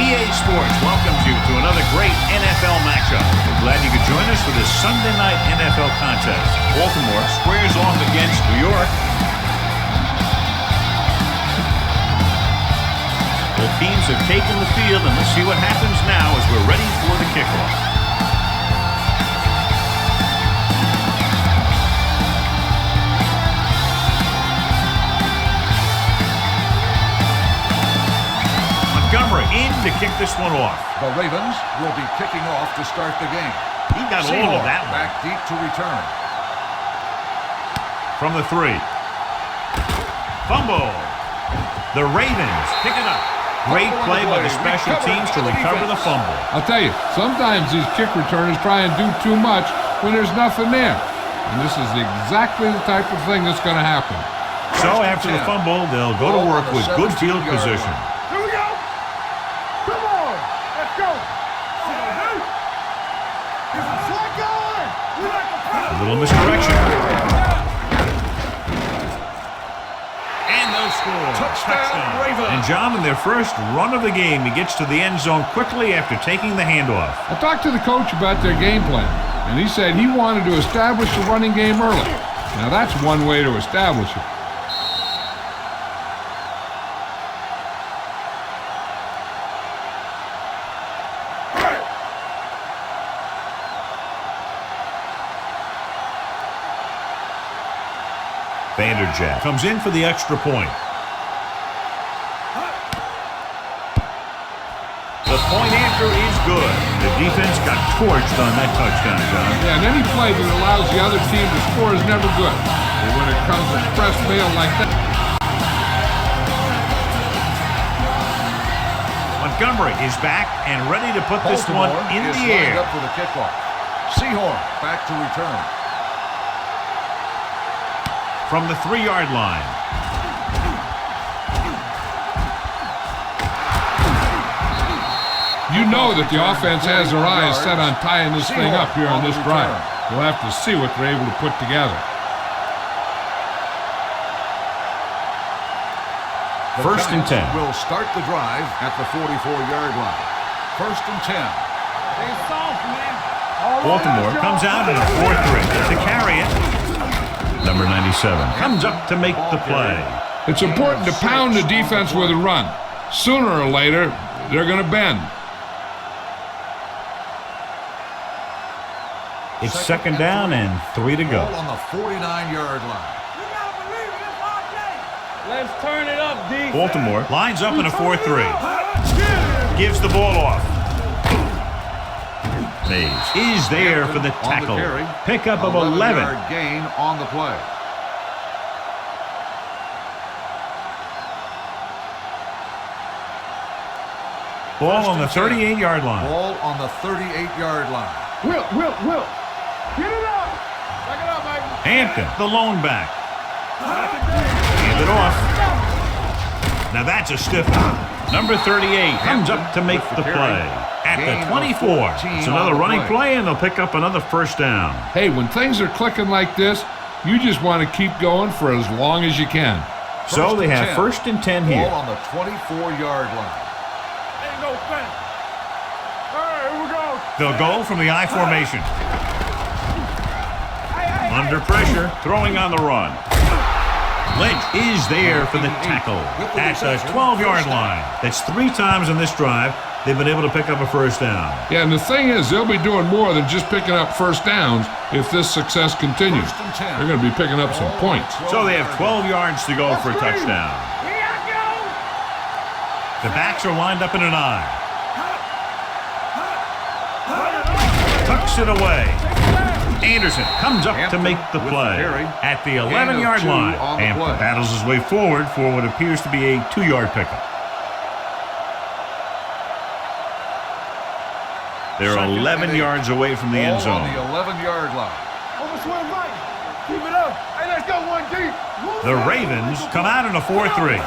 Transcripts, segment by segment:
EA Sports welcomes you to another great NFL matchup. We're glad you could join us for this Sunday night NFL contest. Baltimore squares off against New York. Both teams have taken the field, and let's see what happens now as we're ready for the kickoff. Montgomery in to kick this one off. The Ravens will be kicking off to start the game. He got all of that one. Back deep to return. From the 3. Fumble. The Ravens pick it up. Great play by the special teams to recover the fumble. I'll tell you, sometimes these kick returners try and do too much when there's nothing there. And this is exactly the type of thing that's going to happen. So after the fumble, they'll go to work with good field position. Here we go. Come on. Let's go. A little misdirection. And they'll score. Touchdown, Ravens. And John, in their first run of the game, he gets to the end zone quickly after taking the handoff. I talked to the coach about their game plan, and he said he wanted to establish the running game early. Now that's one way to establish it. Vanderjagt comes in for the extra point. The point after is good. The defense got torched on that touchdown, John. Yeah, and any play that allows the other team to score is never good. But when it comes to press mail like that. Montgomery is back and ready to put this one in the air. Up for the kickoff. Sehorn back to return. From the 3-yard line. You know that the offense has their eyes set on tying this thing up here on this drive. We'll have to see what they're able to put together. First and 10. Will start the drive at the 44-yard line. First and 10. Baltimore comes out in a 4-3 to carry it. Number 97 comes up to make the play. It's important to pound the defense with a run. Sooner or later, they're going to bend. It's second down and 3 to go. Ball on the 49-yard line. Let's turn it up, D. Baltimore lines up in a 4-3. Gives the ball off. Mays is there for the tackle. Pickup of 11. 11-yard gain on the play. Ball on the 38-yard line. Ball on the 38-yard line. Will. Get it up. Back it up, baby. Hampton, the lone back. Hand it off. Now that's a stiff one. Number 38 comes up to make the play. At the 24. It's another running play, and they'll pick up another first down. Hey, when things are clicking like this, you just want to keep going for as long as you can. So they have first and 10 here. Ball on the 24-yard line. Ain't no fence. All right, here we go. They'll go from the I formation. Under pressure, throwing on the run. Lynch is there for the tackle at the 12-yard line. That's 3 times in this drive they've been able to pick up a first down. Yeah, and the thing is, they'll be doing more than just picking up first downs if this success continues. They're going to be picking up some points. So they have 12 yards to go for a touchdown. The backs are lined up in an I. Tucks it away. Anderson comes up to make the play at the 11-yard line. Hampton battles his way forward for what appears to be a 2-yard pickup. They're 11 yards away from the end zone. On the 11-yard line. Almost one right. Keep it up. Hey, let's go one deep. The Ravens come out in a 4-3.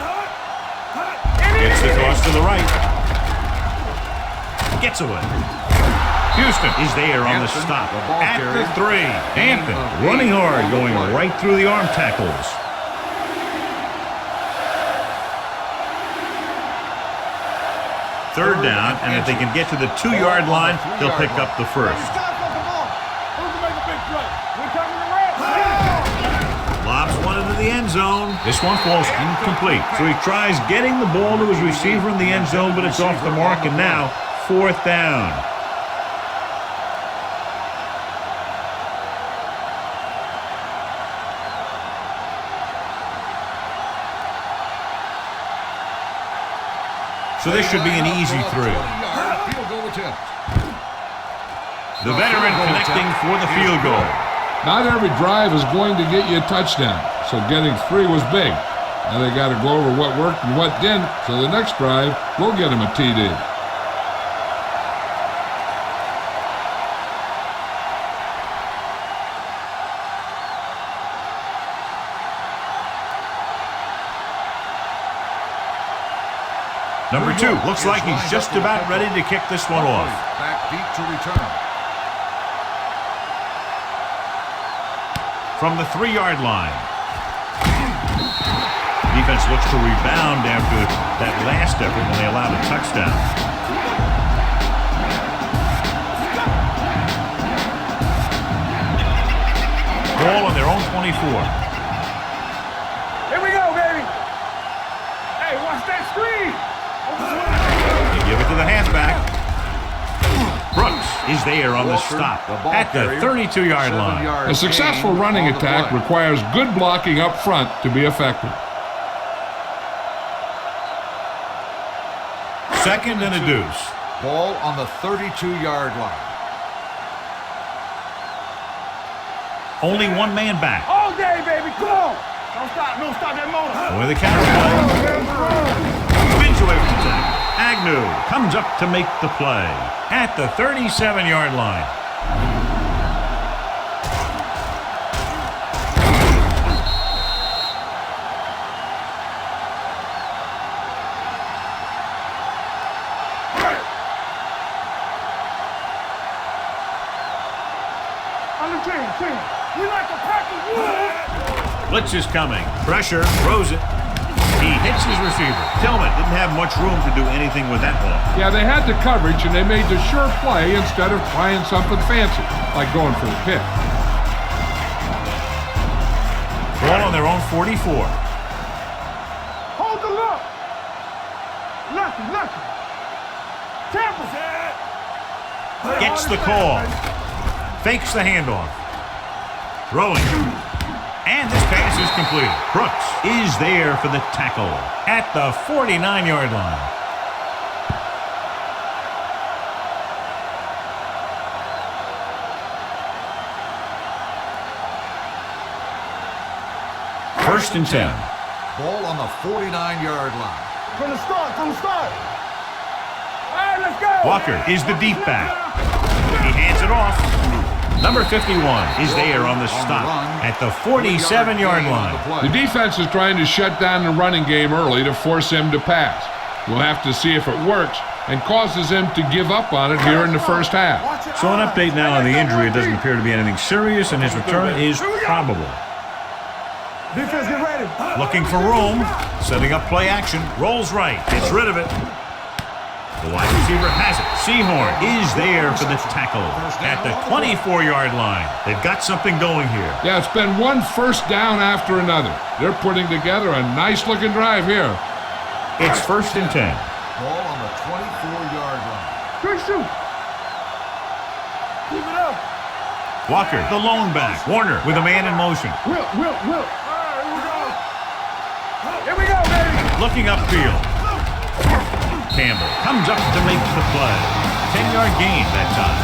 Gets the toss to the right. Gets away. Houston is there on the stop at the 3. Hampton running hard, going right through the arm tackles. Third down, and if they can get to the 2-yard line, they'll pick up the first. Who's to make a big play? We're coming to red. Lobs one into the end zone. This one falls incomplete. So he tries getting the ball to his receiver in the end zone, but it's off the mark, and now 4th down. So this should be an easy 3. The veteran connecting for the field goal. Not every drive is going to get you a touchdown, so getting 3 was big. Now they got to go over what worked and what didn't, so the next drive will get him a TD. Number 2 looks like he's just about ready to kick this one off. Back deep to return. From the 3-yard line. Defense looks to rebound after that last effort when they allowed a touchdown. Ball on their own 24. Here we go, baby. Hey, watch that screen. They give it to the halfback. Brooks is there on the stop at the 32-yard line. A successful running attack requires good blocking up front to be effective. 2nd and a deuce. Ball on the 32-yard line. Only one man back. All day, baby. Come on. Don't stop that motor. With the counter play. Spins away from the tackle. Agnew comes up to make the play at the 37-yard line. On the team. We like a pack of wood. Blitz is coming. Pressure. Throws it. He hits his receiver. Tillman didn't have much room to do anything with that ball. Yeah, they had the coverage, and they made the sure play instead of trying something fancy, like going for a pick. Ball on their own 44. Hold the look. Nothing. Tampa. Gets the call. Fakes the handoff. Throwing. And this pass is completed. Brooks is there for the tackle at the 49-yard line. First and 10. Ball on the 49-yard line. From the start. All right, let's go. Walker is the deep back. He hands it off. Number 51 is there on the stop at the 47-yard line. The defense is trying to shut down the running game early to force him to pass. We'll have to see if it works and causes him to give up on it here in the first half. So an update now on the injury. It doesn't appear to be anything serious, and his return is probable. Defense, get ready. Looking for room. Setting up play action. Rolls right. Gets rid of it. The wide receiver has it. Sehorn is there for the tackle at the 24-yard line. They've got something going here. Yeah, it's been one first down after another. They're putting together a nice-looking drive here. It's first and 10. Ball on the 24-yard line. Quick shoot. Keep it up. Walker, the lone back. Warner with a man in motion. Will. All right, here we go, baby. Looking upfield. Campbell comes up to make the play. 10-yard gain that time.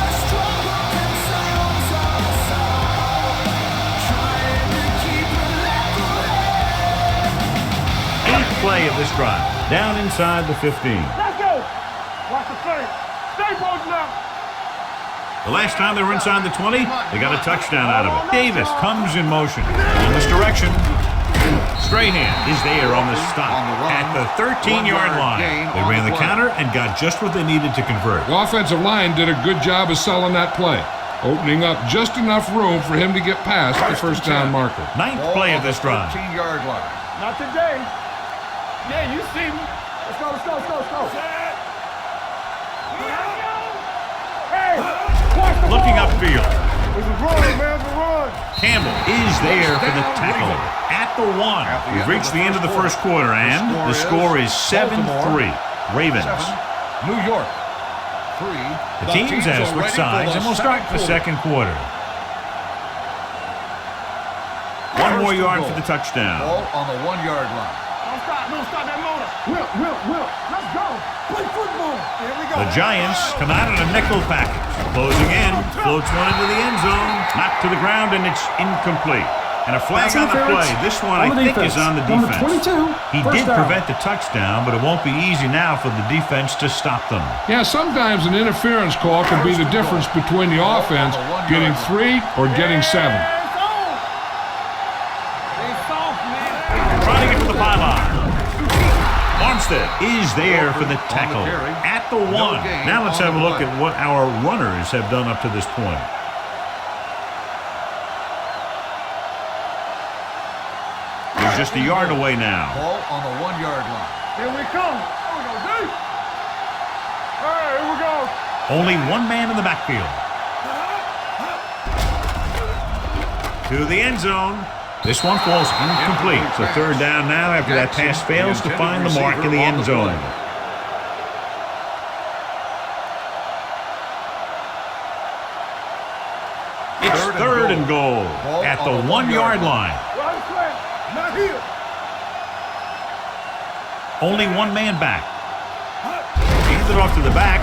Eighth play of this drive. Down inside the 15. Let's go. Watch the play. Stay posted up. The last time they were inside the 20, they got a touchdown out of it. Davis comes in motion. In this direction. Strahan is there on the stop at the 13-yard line. They ran the counter and got just what they needed to convert. The offensive line did a good job of selling that play, opening up just enough room for him to get past the first down marker. Ninth play of this drive. 13-yard line. Not today. Yeah, you see me. Let's go. backfield. It's a run, man, it's a run. Campbell is there for the tackle at the 1. We've reached the end of the first quarter, and the score is 7-3. Ravens. 7, New York 3. The teams have switched sides, and we'll start the second quarter. 1 more yard for the touchdown. Ball on the 1-yard line. Don't stop that motor. Will. Let's go. Play football. Here we go. The Giants come out in a nickel package. Closing in, floats one into the end zone, knocked to the ground, and it's incomplete. And a flag on the play. This one, I think, is on the defense. He did prevent the touchdown, but it won't be easy now for the defense to stop them. Yeah, sometimes an interference call can be the difference between the offense getting 3 or getting 7. Trying to get to the pylon. Armstead is there for the tackle at the 1. Now let's have a look at what our runners have done up to this point. He's just a yard away now. Ball on the 1-yard line. Here we come. Here we go, D. Hey, here we go. Only one man in the backfield. To the end zone. This one falls incomplete. So third down now after that pass fails to find the mark in the end zone. It's third and goal at the 1-yard line. Right flag. Not here. Only one man back. Hands it off to the back.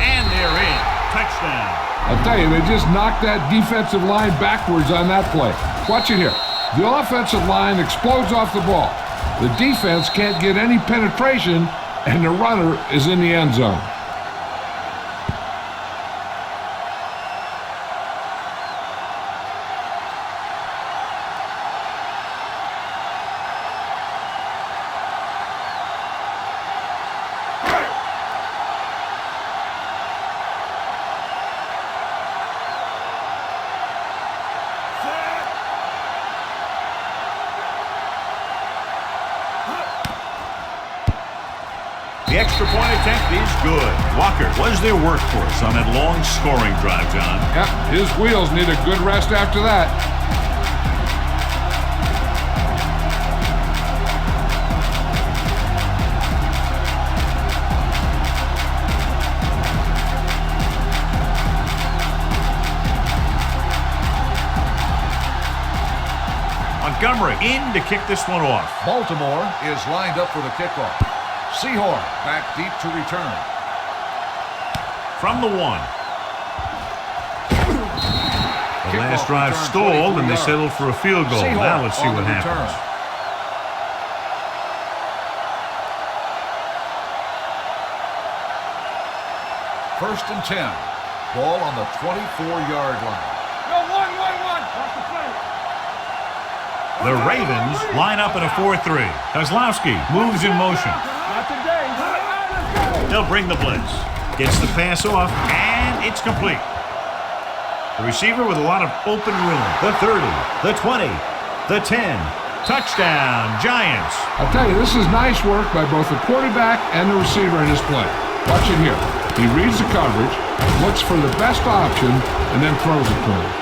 And they're in. Touchdown. I'll tell you, they just knocked that defensive line backwards on that play. Watch it here. The offensive line explodes off the ball. The defense can't get any penetration, and the runner is in the end zone. The extra point attempt is good. Walker was their workhorse on that long scoring drive, John. Yep, his wheels need a good rest after that. Montgomery in to kick this one off. Baltimore is lined up for the kickoff. Sehorn back deep to return. From the 1. The last drive stalled, and they settled for a field goal. Now let's see what happens. First and 10. Ball on the 24-yard line. Yo, one. Watch the play. The Ravens line up in a 4-3. Kozlowski moves in motion. Not today. Let's go. They'll bring the blitz. Gets the pass off, and it's complete. The receiver with a lot of open room. The 30, the 20, the 10. Touchdown, Giants. I'll tell you, this is nice work by both the quarterback and the receiver in his play. Watch it here. He reads the coverage, looks for the best option, and then throws it to him.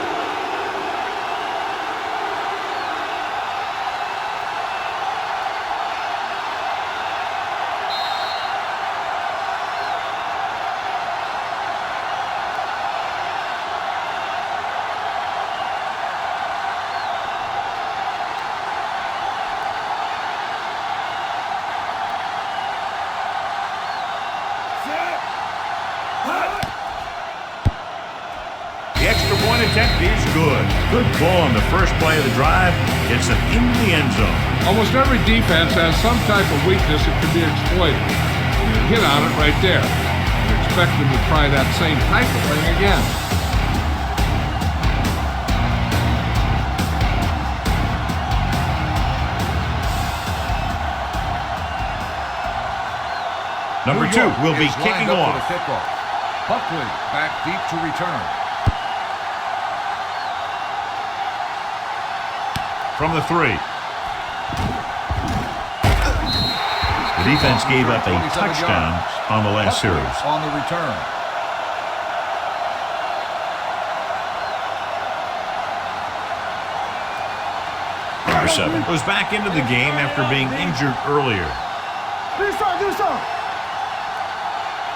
Attempt is good. Good ball on the first play of the drive. Gets them in the end zone. Almost every defense has some type of weakness that can be exploited. You hit on it right there. You expect them to try that same type of thing again. Number 2 will be kicking off. Buckley back deep to return. From the 3. The defense gave up a touchdown on the last series. On the return. Number 7 goes back into the game after being injured earlier. Do some.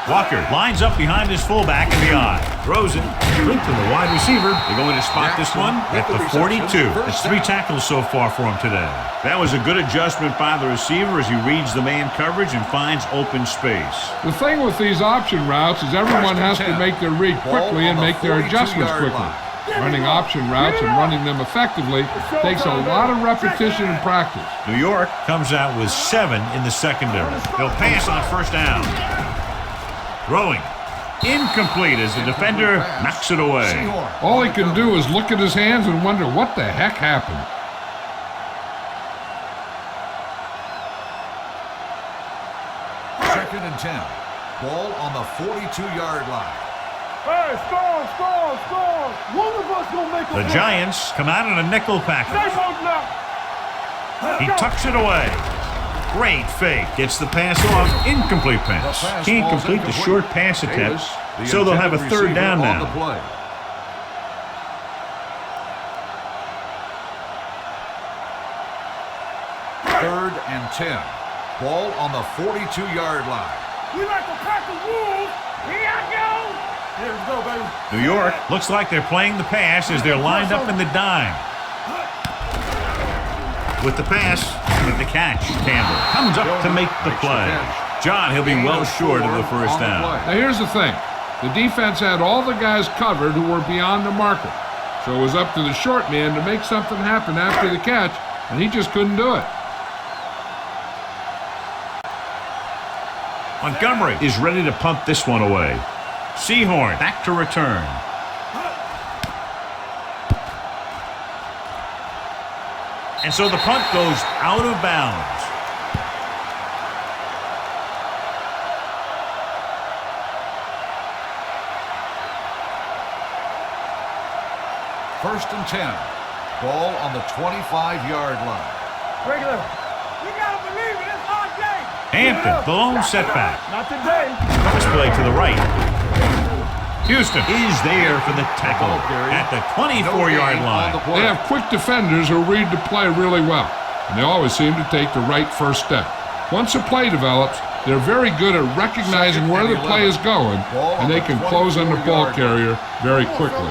Walker lines up behind his fullback in the eye. Throws it. Sprint to the wide receiver. They're going to spot this one at the 42. It's 3 tackles so far for him today. That was a good adjustment by the receiver as he reads the man coverage and finds open space. The thing with these option routes is everyone has to make their read quickly and make their adjustments quickly. Running option routes and running them effectively takes a lot of repetition and practice. New York comes out with 7 in the secondary. They'll pass on first down. Throwing. Incomplete as the defender knocks it away. All he can do is look at his hands and wonder what the heck happened. Second and 10. Ball on the 42-yard line. Hey, score. One of us gonna make a The play. Giants come out in a nickel package. He tucks it away. Great fake. Gets the pass off. Incomplete pass. Can't complete the short pass attempt, so they'll have a third down now. Third and 10. Ball on the 42-yard line. We like to pack the wolves. Here I go. Here we go, baby. New York looks like they're playing the pass as they're lined up in the dime. With the pass, with the catch, Campbell comes up to make the play. John, he'll be well short of the first down. Now here's the thing. The defense had all the guys covered who were beyond the marker. So it was up to the short man to make something happen after the catch, and he just couldn't do it. Montgomery is ready to punt this one away. Seahorn back to return. And so the punt goes out of bounds. First and 10. Ball on the 25-yard line. Regular. We gotta believe it. It's our day. Hampton, the lone setback. Not today. Cross play to the right. Houston is there for the tackle at the 24-yard line. They have quick defenders who read the play really well, and they always seem to take the right first step. Once a play develops, they're very good at recognizing where the play is going, and they can close on the ball carrier very quickly.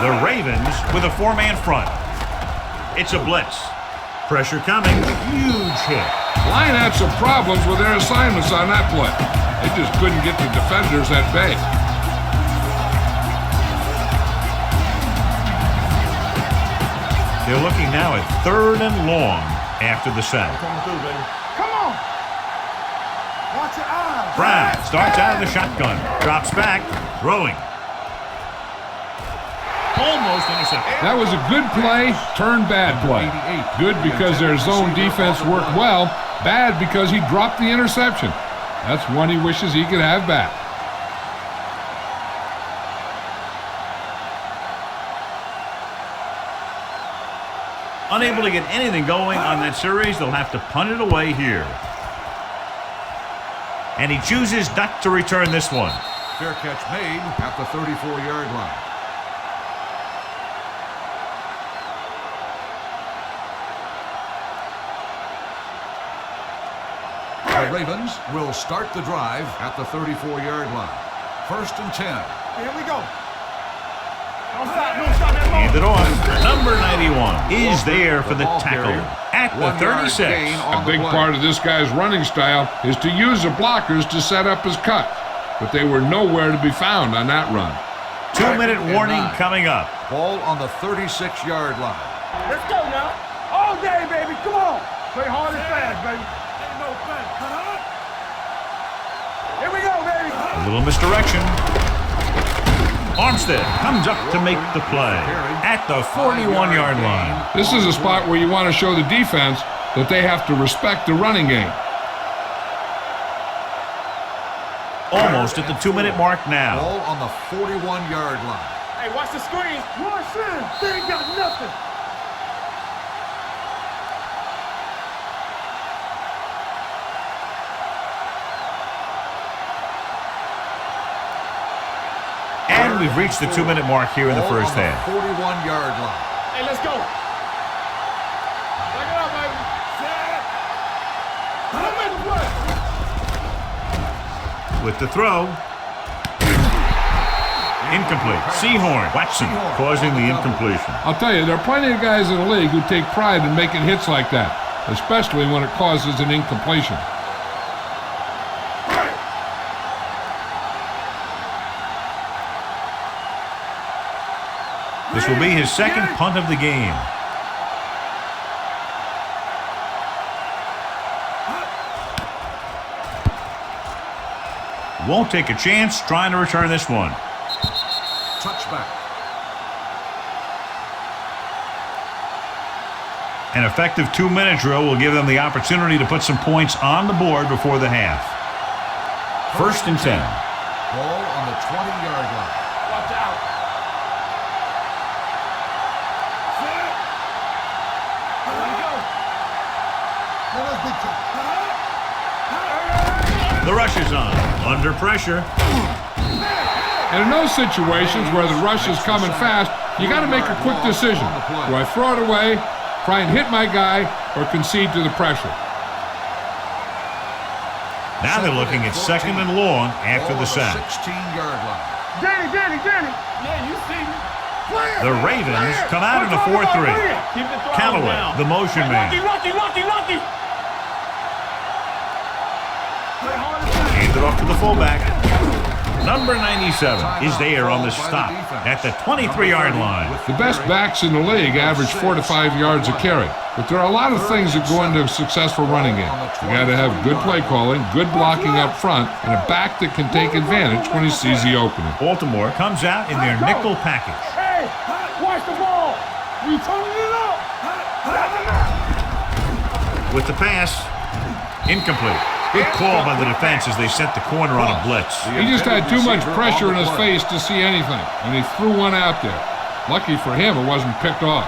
The Ravens with a 4-man front. It's a blitz. Pressure coming. Huge hit. Line had some problems with their assignments on that play. They just couldn't get the defenders at bay. They're looking now at 3rd and long after the sack. Come on. Watch your eyes. Brown starts out of the shotgun. Drops back. Throwing. Almost intercepted. That was a good play, turned bad play. Good because their zone defense worked well. Bad because he dropped the interception. That's one he wishes he could have back. Unable to get anything going on that series, they'll have to punt it away here. And he chooses not to return this one. Fair catch made at the 34-yard line. The Ravens will start the drive at the 34-yard line. First and 10. Here we go. Don't stop that ball. Hand it off. Number 91 is there for the tackle at the 36. A big part of this guy's running style is to use the blockers to set up his cut, but they were nowhere to be found on that run. 2-minute warning coming up. Ball on the 36-yard line. Let's go now. All day, baby. Come on. Play hard and fast, baby. Ain't no fast. Here we go, baby. A little misdirection. Armstead comes up to make the play at the 41-yard line. This is a spot where you want to show the defense that they have to respect the running game. Almost at the 2-minute mark now. Ball on the 41-yard line. Hey, watch the screen. Watch this. They ain't got nothing. And we've reached the 2-minute mark here in the first half. 41-yard line. Hey, let's go. with the throw. Incomplete. Seahorn. Watson causing the incompletion. I'll tell you, there are plenty of guys in the league who take pride in making hits like that, especially when it causes an incompletion. This will be his second punt of the game. Won't take a chance trying to return this one. Touchback. An effective 2-minute drill will give them the opportunity to put some points on the board before the half. First and 10. Ball on the 20-yard line. Watch out. The rush is on. Under pressure. And in those situations where the rush is coming fast, you got to make a quick decision. Do I throw it away, try and hit my guy, or concede to the pressure? Now they're looking at second and long after the sack. 16-yard line. Danny. Yeah, you see me. The Ravens come out in a 4-3. Callaway, the motion man. Lucky. Hands it off to the fullback. Number 97 is there on the stop at the 23-yard line. The best backs in the league average 4 to 5 yards a carry. But there are a lot of things that go into a successful running game. You got to have good play calling, good blocking up front, and a back that can take advantage when he sees the opening. Baltimore comes out in their nickel package. Hey, watch the ball. We turning it up. With the pass, incomplete. Good call by the defense as they sent the corner on a blitz. He just had too much pressure in his face to see anything, and he threw one out there. Lucky for him, it wasn't picked off.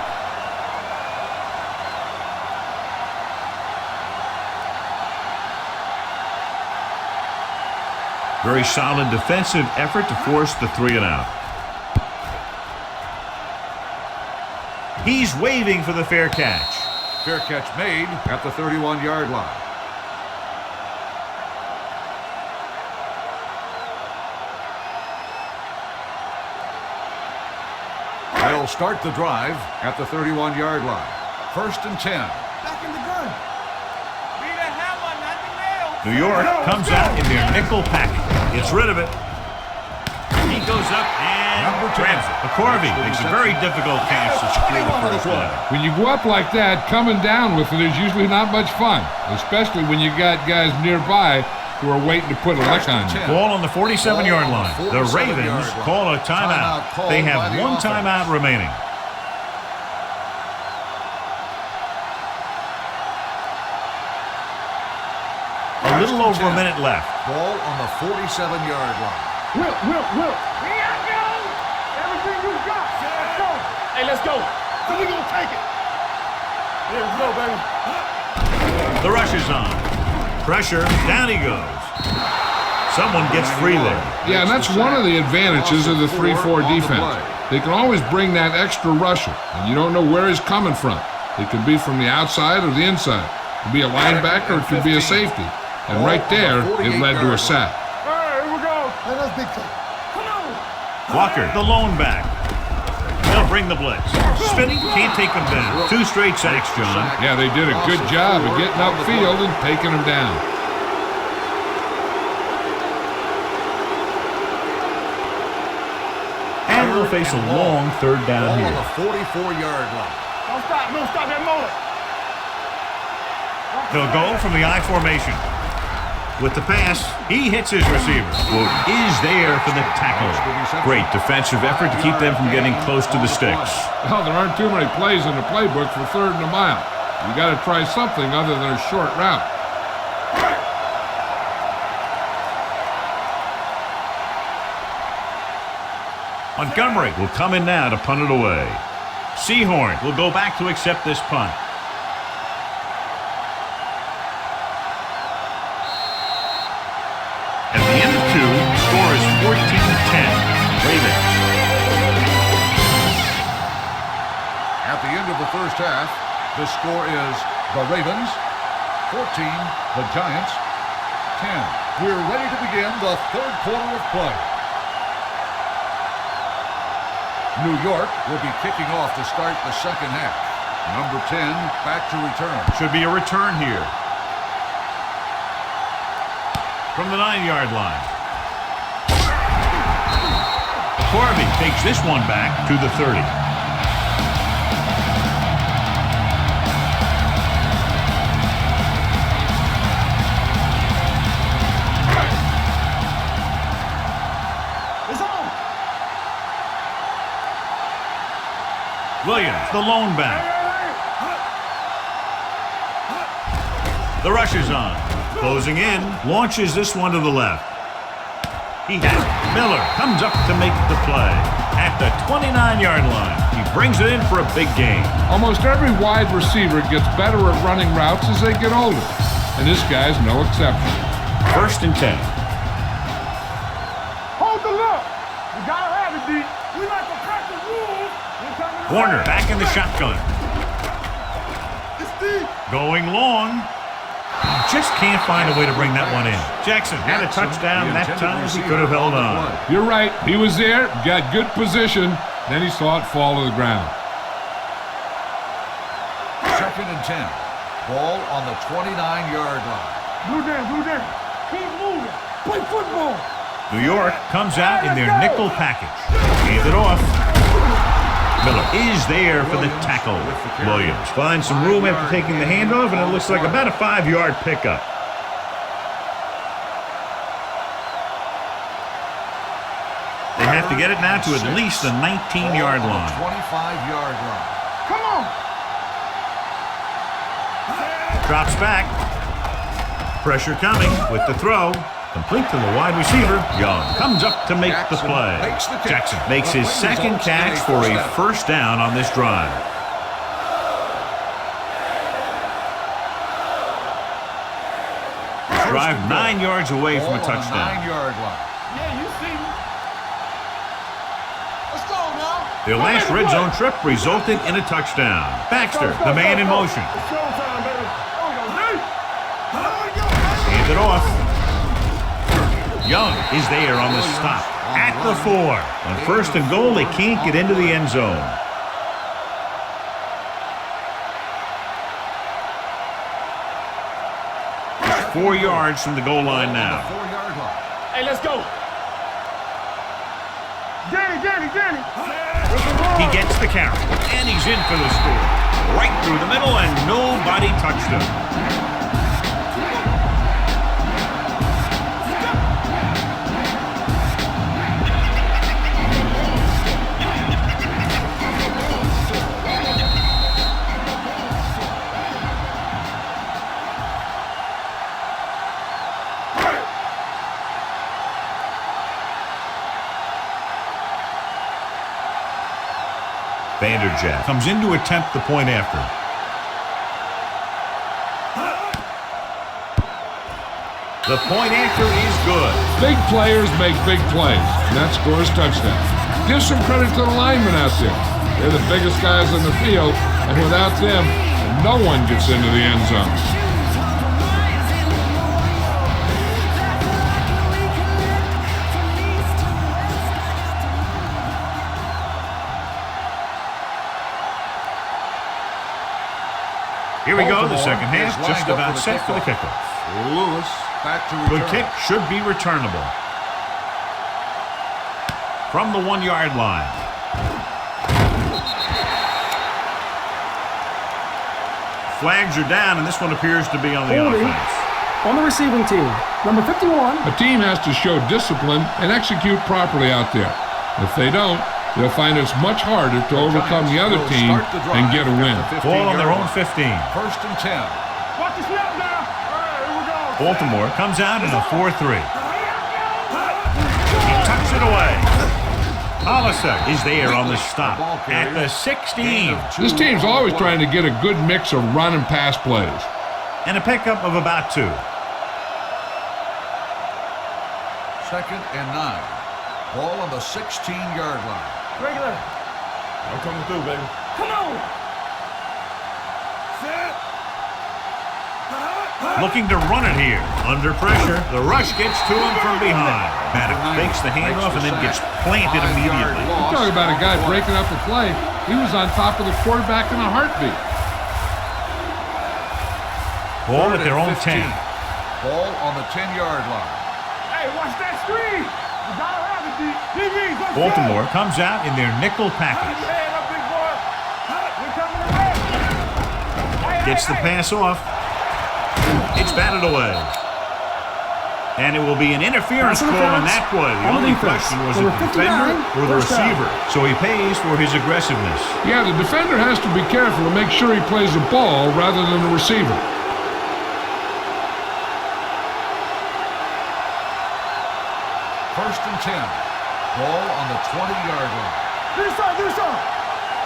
Very solid defensive effort to force the 3-and-out. He's waving for the fair catch. Fair catch made at the 31-yard line. They'll start the drive at the 31-yard line. First and 10. Back in the gun. Be the hammer, not the nail. New York comes out in their nickel package. Gets rid of it. He goes up and grabs it. McCorvey makes a very difficult catch to secure the first one. When you go up like that, coming down with it is usually not much fun, especially when you got guys nearby who are waiting to put a lick on you. Ball on the 47-yard line. The Ravens call a timeout. They have one timeout remaining. A little over a minute left. Ball on the 47-yard line. Will. Here I go. Everything you got. Let's go. Hey, let's go. So we gonna take it. Here we go, baby. The rush is on. Pressure. Down he goes. Someone gets free there. Yeah, and that's one of the advantages of the 3-4 defense. They can always bring that extra rusher, and you don't know where he's coming from. It could be from the outside or the inside. It could be a linebacker, it could be a safety. And right there, it led to a sack. Hey, here we go. Let us big time. Come on. Walker, the lone back. They'll bring the blitz. Spinning, can't take them down. 2 straight sacks, John. Yeah, they did a good job of getting upfield and taking him down. And we'll face a long 3rd down Ball here. on the 44-yard line. Don't stop that motor. They'll go from the I formation. With the pass, he hits his receiver. Is there for the tackle. Great defensive effort to keep them from getting close to the sticks. Well, there aren't too many plays in the playbook for 3rd and a mile. You got to try something other than a short route. Montgomery will come in now to punt it away. Seahorn will go back to accept this punt. At the end of 2, the score is 14-10. Ravens. At the end of the first half, the score is the Ravens 14, the Giants 10. We're ready to begin the third quarter of play. New York will be kicking off to start the second half. Number 10 back to return. Should be a return here. From the 9-yard line. Corby takes this one back to the 30. It's on. Williams, the lone back. The rush is on. Closing in, launches this one to the left. He has it. Miller comes up to make the play. At the 29-yard line, he brings it in for a big gain. Almost every wide receiver gets better at running routes as they get older, and this guy's no exception. 1st and 10. Hold the look. We gotta have it, D. We like to crack the rules. Warner back in the shotgun. It's D. Going long. Just can't find a way to bring that one in. Jackson had a touchdown that time. He could have held on. You're right. He was there, got good position, then he saw it fall to the ground. 2nd and 10. Ball on the 29-yard line. Blue down. Keep moving. Play football. New York comes out in their nickel package. Hand it off. Miller is there for the tackle. Williams finds some room after taking the handoff, and it looks like about a 5-yard pickup. They have to get it now to at least the 19-yard line. 25-yard line. Come on. Drops back. Pressure coming with the throw. Complete to the wide receiver. Young comes up to make the play. Jackson makes his second catch for a first down on this drive. Drive 9 yards away from a touchdown. 9-yard line. Yeah, you see me. Let's go now. Their last red zone trip resulted in a touchdown. Baxter, the man in motion. It's showtime, baby. Hands it off. Young is there on the stop at the 4. On 1st and goal, they can't get into the end zone. Just 4 yards from the goal line now. 4-yard line. Hey, let's go. Danny. He gets the carry, and he's in for the score. Right through the middle, and nobody touched him. Vanderjagt comes in to attempt the point after. The point after is good. Big players make big plays, and that scores touchdown. Give some credit to the linemen out there. They're the biggest guys on the field, and without them, no one gets into the end zone. Here we go, the second half, just about set for the kickoff. Lewis back to return. Good kick, should be returnable. From the 1-yard line. Flags are down, and this one appears to be on the Holding offense. on the receiving team. Number 51. A team has to show discipline and execute properly out there. If they don't, they'll find it's much harder to overcome the other team and get a win. Ball on their own 15. 1st and 10. Watch the snap now. All right, here we go. Baltimore comes out in a 4-3. He tucks it away. Hollister is there on the stop at the 16. This team's always trying to get a good mix of run and pass plays. And a pickup of about 2. 2nd and 9. Ball on the 16-yard line. Regular. I'm coming through, baby. Come on. Set. Looking to run it here. Under pressure. The rush gets to him from behind. Madden fakes the handoff and then gets planted immediately. You're talking about a guy breaking up a play. He was on top of the quarterback in a heartbeat. Ball at their own 10. Ball on the 10-yard line. Hey, watch that screen. You gotta have it, DBs. Let's Baltimore go. comes out in their nickel package. Put your hand up, big boy. We're coming to red. Gets the pass off. It's batted away. And it will be an interference call on that play. The only question was it the defender or the receiver. So he pays for his aggressiveness. Yeah, the defender has to be careful to make sure he plays the ball rather than the receiver. First and 10. Ball on the 20-yard line. Do something.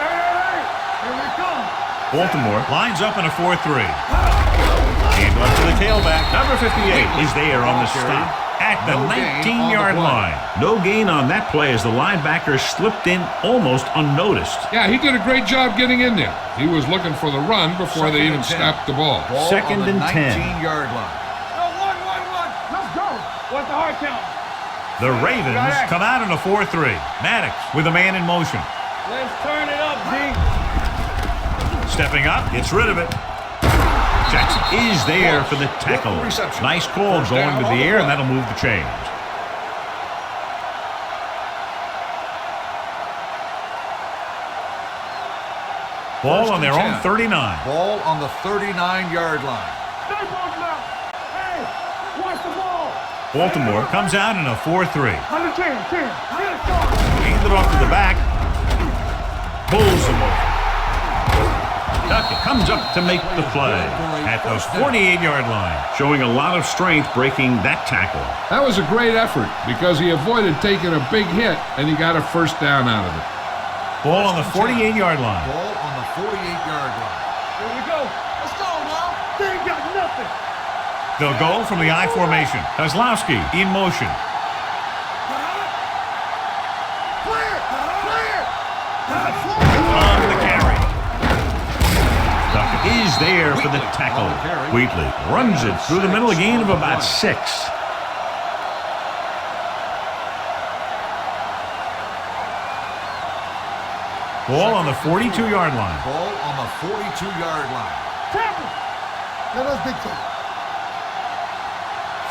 Hey. Here we come. Baltimore lines up in a 4-3. And off to the tailback. Number 58 is there on the stop at the 19-yard line. No gain on that play as the linebacker slipped in almost unnoticed. Yeah, he did a great job getting in there. He was looking for the run before they even snapped the ball. Second and 10. 19-yard line. No, one. Let's go. What's the hard count? The Ravens come out in a 4-3. Maddox with a man in motion. Let's turn it up, D. Stepping up, gets rid of it. Jackson is there for the tackle. Nice call going to the air, and that'll move the chains. Ball on their own 39. Ball on the 39-yard line. Stay ball now. Hey, watch the ball. Baltimore comes out in a 4-3. Under 10. Get it, Hand it off to the back. Pulls him over. Duckett comes up to make the play at the 48-yard line, showing a lot of strength breaking that tackle. That was a great effort because he avoided taking a big hit and he got a first down out of it. Ball on the 48-yard line. Ball on the 48-yard line. Here we go. Let's go now. They ain't got nothing. They'll go from the I formation. Kozlowski in motion. Clear. On the carry. Duckett is there for the tackle. Wheatley runs it through the middle, a gain of about 6. Ball on the 42-yard line. Ball on the 42-yard line. Tackle. Let us big time.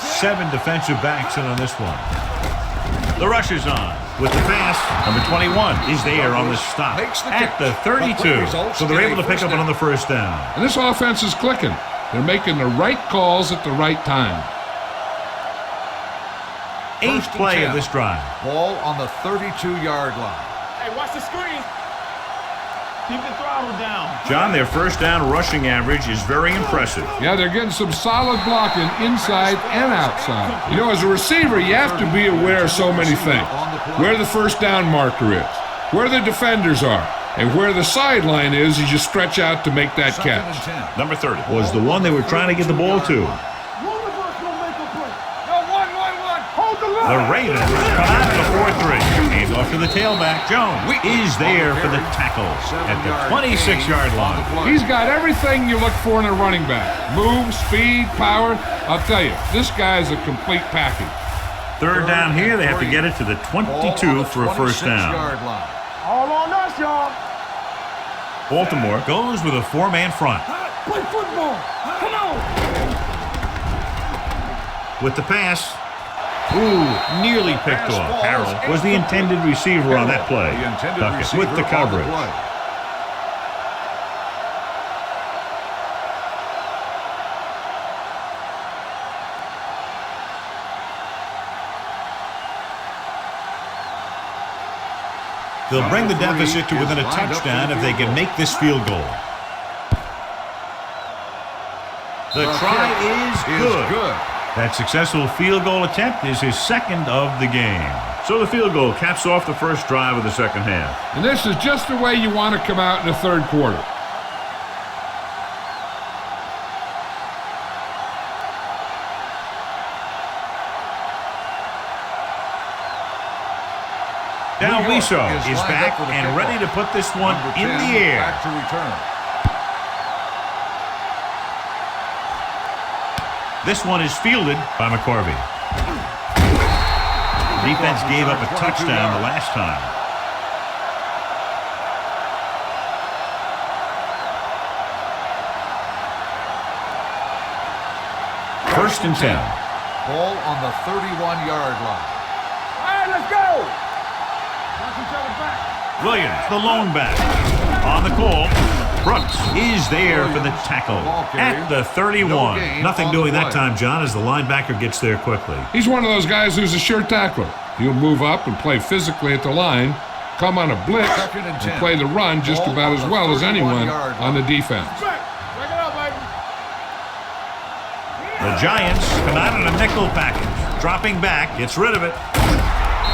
7 defensive backs in on this one. The rush is on with the pass. Number 21 is there on the stop at the 32. So they're able to pick up another first down. And this offense is clicking. They're making the right calls at the right time. 8th play of this drive. Ball on the 32-yard line. Hey, watch the screen. Keep the throttle down. John, their first down rushing average is very impressive. Yeah, they're getting some solid blocking inside and outside. You know, as a receiver, you have to be aware of so many things. Where the first down marker is, where the defenders are, and where the sideline is as you stretch out to make that catch. Number 30 was the one they were trying to get the ball to. One of us gonna make a play. No, one. Hold the line. The Ravens come out in a 4-3. Hands off to the tailback. Jones is there for the tackle at the 26-yard line. He's got everything you look for in a running back. Move, speed, power. I'll tell you, this guy's a complete package. Third down here, they have to get it to the 22 for a first down. All on us, y'all. Baltimore goes with a 4-man front. Play football. Come on. With the pass. Ooh, nearly picked off. Harrell was the intended receiver on that play. Duckett with the coverage. They'll bring the deficit to within a touchdown if they can make this field goal. The try is good. That successful field goal attempt is his second of the game. So the field goal caps off the first drive of the second half. And this is just the way you want to come out in the third quarter. Now Wiso is back and ready to put this one in the air. Back to return. This one is fielded by McCorvey. Defense gave up a touchdown the last time. First and 10. Ball on the 31-yard line. All right, let's go. Watch each other back. Williams, the lone back. On the call, Brooks is there for the tackle at the 31. Nothing doing that time, John, as the linebacker gets there quickly. He's one of those guys who's a sure tackler. He'll move up and play physically at the line, come on a blitz, and play the run just about as well as anyone on the defense. The Giants come out in a nickel package. Dropping back, gets rid of it.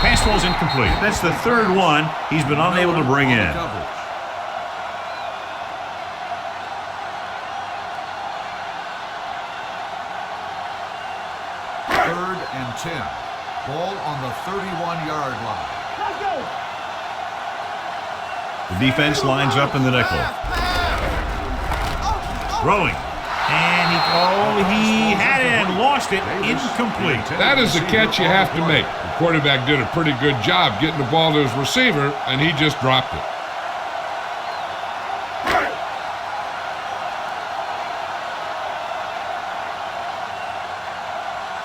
Pass ball's incomplete. That's the third one he's been unable to bring in. Third and 10. Ball on the 31-yard line. Let's go. The defense lines up in the nickel. Throwing. And he had it and lost it. Incomplete. That is the catch you have to make. The quarterback did a pretty good job getting the ball to his receiver, and he just dropped it.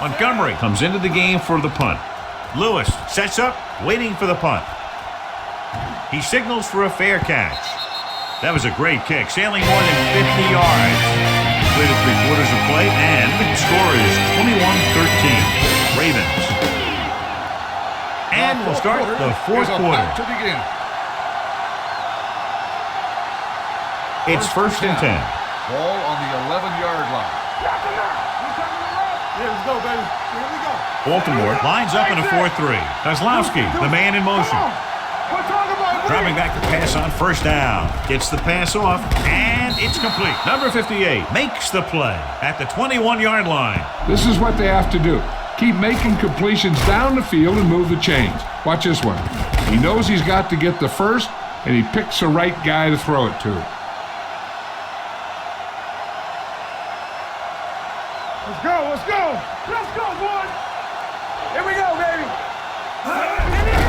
Montgomery comes into the game for the punt. Lewis sets up, waiting for the punt. He signals for a fair catch. That was a great kick, sailing more than 50 yards. Completed 3/4 of play, and the score is 21-13. Ravens. And we'll start the fourth quarter. To begin. It's first and 10. Ball on the 11-yard line. Yeah, let's go, baby. Here we go. Baltimore lines up in a 4-3. Kozlowski, the man in motion. We're talking about Dropping back to pass on first down. Gets the pass off, and it's complete. Number 58 makes the play at the 21-yard line. This is what they have to do. Keep making completions down the field and move the chains. Watch this one. He knows he's got to get the first, and he picks the right guy to throw it to. Let's go, let's go. Let's go, boy. Here we go, baby.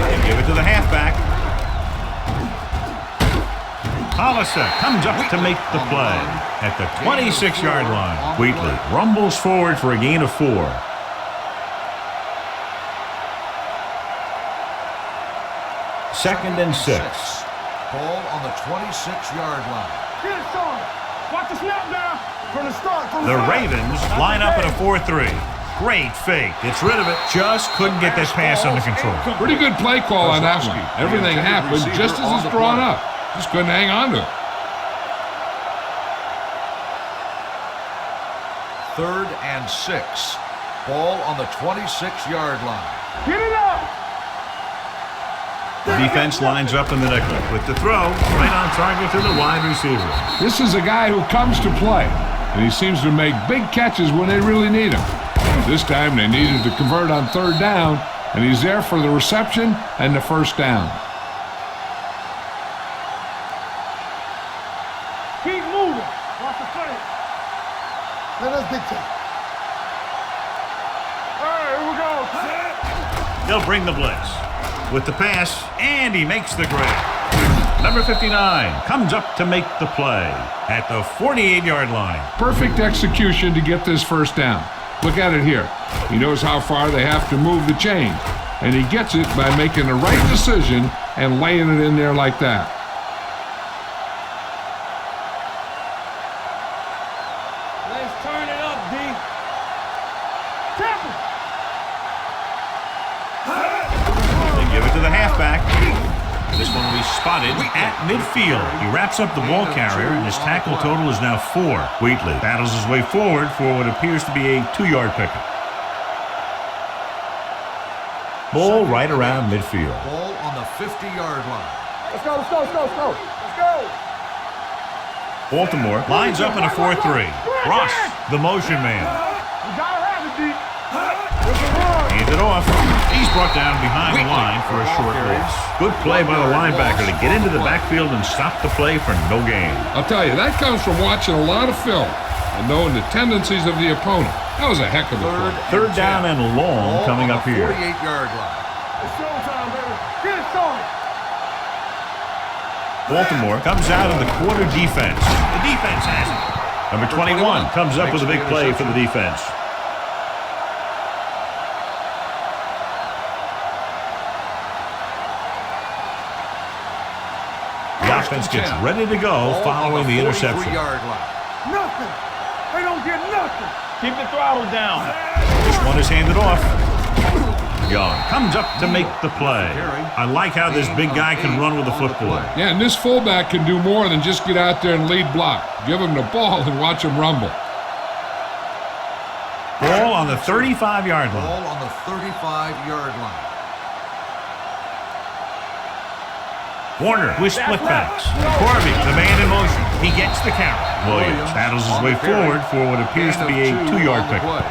They give it to the halfback. Hollister comes up to make the play at the 26-yard line. Wheatley rumbles forward for a gain of 4. Second and 6. Ball on the 26-yard line. Get it, son. Watch the snap now. From the start. The Ravens line up in a 4-3. Great fake. Gets rid of it. Just couldn't get that pass under control. Pretty good play call on that one. Everything happened just as it's drawn up. Just couldn't hang on to it. Third and 6. Ball on the 26-yard line. Get it up. The defense lines up in the nickel with the throw right on target to the wide receiver. This is a guy who comes to play, and he seems to make big catches when they really need him. This time they needed to convert on third down, and he's there for the reception and the first down. Keep moving. Watch the play. Let us dictate. All right, here we go. They'll bring the blitz with the pass, and he makes the grab. Number 59 comes up to make the play at the 48-yard line. Perfect execution to get this first down. Look at it here. He knows how far they have to move the chains, and he gets it by making the right decision and laying it in there like that. Let's turn it up, D. Tackle. They give it to the halfback. This one will be spotted at midfield. He wraps up the ball carrier, and his tackle total is now 4. Wheatley battles his way forward for what appears to be a 2-yard pickup. Ball right around midfield. Ball on the 50-yard line. Let's go, let's go, let's go, let's go. Let's go. Baltimore lines up in a 4-3. Ross, the motion man. You gotta have it, D. Hands it off. He's brought down behind the line for a short loss. Good play by the linebacker to get into the backfield and stop the play for no gain. I'll tell you, that comes from watching a lot of film and knowing the tendencies of the opponent. That was a heck of a play. Third down and long coming up here. 48-yard line. It's showtime, baby. Get it started. Baltimore comes out of the quarter defense. The defense has it. Number 21 comes up with a big play for the defense. The offense gets ready to go following the interception. Nothing. They don't get nothing. Keep the throttle down. This one is handed off. Young comes up to make the play. I like how this big guy can run with the football. Yeah, and this fullback can do more than just get out there and lead block. Give him the ball and watch him rumble. Ball on the 35-yard line. Ball on the 35-yard line. Warner with split backs. Corby, the man in motion. He gets the carry. Williams battles his way forward for what appears to be a 2-yard pickup.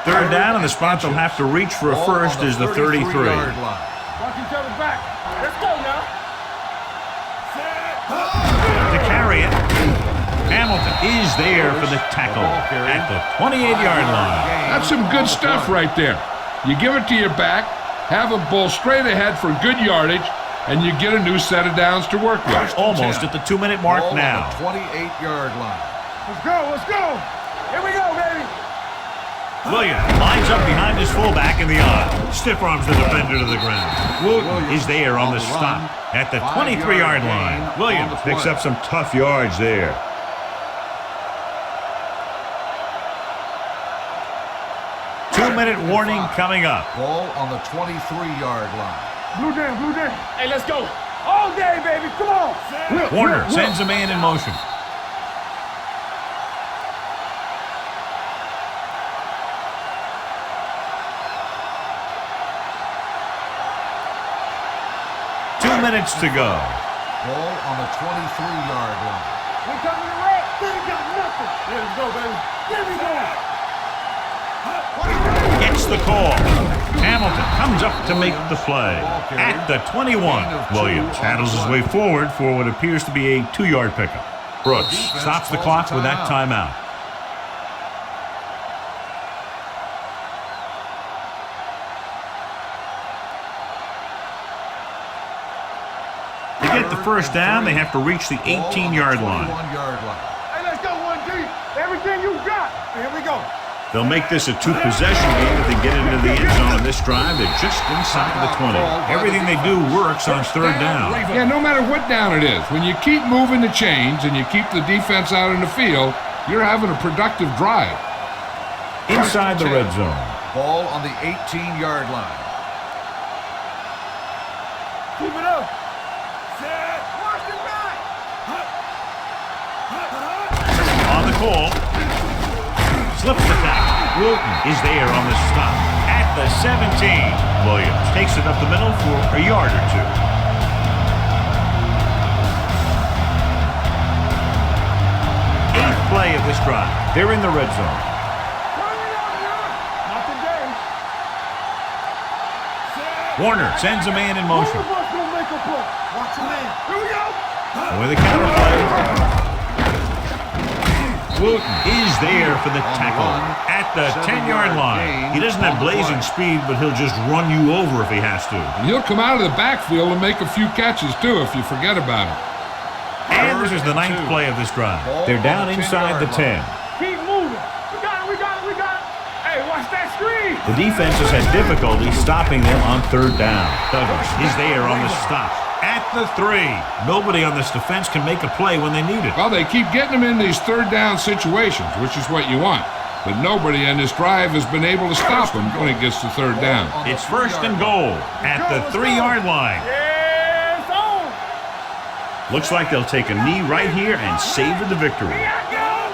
Third down, and the spot they'll have to reach for a first is the 33. Watch each other back. Let's go now. To carry it, Hamilton is there for the tackle at the 28-yard line. That's some good stuff right there. You give it to your back, have him pull straight ahead for good yardage, and you get a new set of downs to work with. Almost at the 2-minute mark now. 28-yard line. Let's go. Let's go. Here we go, baby. Williams lines up behind his fullback in the eye. Stiff arms the defender to the ground. Wooten is there on the stop at the 23-yard line. Williams picks up some tough yards there. Two-minute warning coming up. Ball on the 23-yard line. Blue down, blue down. Hey, let's go. All day, baby. Come on. Warner sends a man in motion. Minutes to go. Ball on the 23-yard line. We're coming to red. They got nothing. Let's go, baby. There we go. Gets the call. Hamilton comes up to make the play. At the 21, Williams paddles his way forward for what appears to be a 2-yard pickup. Brooks stops the clock with that timeout. Get the first down, they have to reach the 18-yard line. Hey, let's go, 1G. Everything you got. Here we go. They'll make this a 2-possession game if they get into the end zone on this drive. They're just inside the 20. Everything they do works on third down. Yeah, no matter what down it is, when you keep moving the chains and you keep the defense out in the field, you're having a productive drive. Inside the red zone. Ball on the 18-yard line. Keep it up. On the call. Slips the tackle. Wooten is there on the stop. At the 17. Williams takes it up the middle for a yard or two. Eighth play of this drive. They're in the red zone. Not today. Warner sends a man in motion. Watch a man. Here we go. With a counter play. Wooten is there for the tackle at the 10-yard line. He doesn't have blazing speed, but he'll just run you over if he has to. And he'll come out of the backfield and make a few catches, too, if you forget about him. And this is the 9th play of this drive. They're down inside the 10. Keep moving. We got it, we got it, we got it. Hey, watch that screen. The defense has had difficulty stopping them on third down. Douglas is there on the stop. At the 3. Nobody on this defense can make a play when they need it. Well, they keep getting them in these third down situations, which is what you want. But nobody on this drive has been able to stop them when it gets to third down. It's first and goal at the 3-yard line. Yeah, it's on. Looks like they'll take a knee right here and savor the victory. Here I go.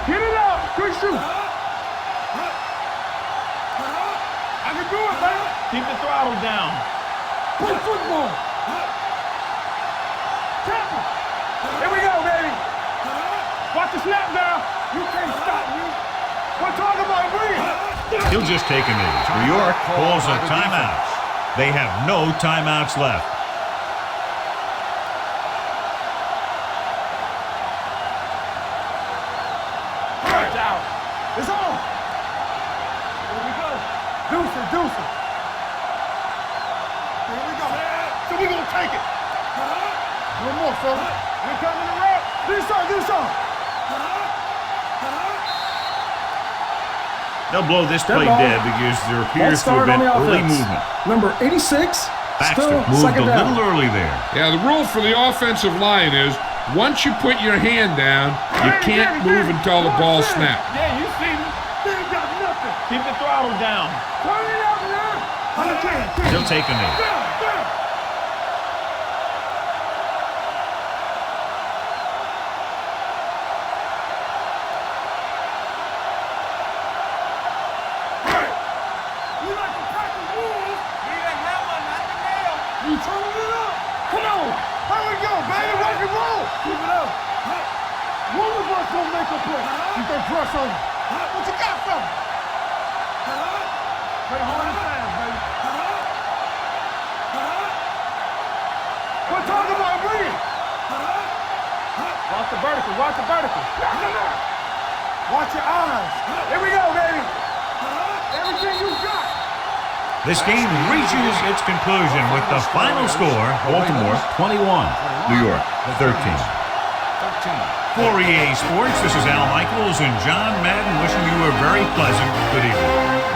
Get it up. Quick shoot. I can do it, man. Keep the throttle down. Play football. Here we go, baby. Watch the snap now. You can't stop me. We're talking about me. He'll just take a knee. New York calls a timeout. They have no timeouts left. It's on. Here we go. Deuce it, deuce it. Here we go. So we gonna take it. One more, fella. We're coming around. Do something. They'll blow this play ball. dead because there appears to have Start on been the early offense. movement. Number 86. Baxter Still moved a second down. little early there. Yeah, the rule for the offensive line is once you put your hand down, you can't move until the ball snaps. Yeah, you see me. They ain't got nothing. Keep the throttle down. Turn it up now. On the 10. He'll take a knee. Down. You like to practice rules? Need a hammer, not the nail. You turning it up. Come on. How we go, baby? Rock and roll. Keep it up. One of us gonna make a play. Keep that press on him. What you got from him? Play hard and fast, baby. We're talking about reading. Watch the vertical. Watch the vertical. Watch your eyes. Here we go, baby. Everything you got. This game reaches its conclusion with the final score, Baltimore 21, New York 13. For EA Sports, this is Al Michaels and John Madden wishing you a very pleasant good evening.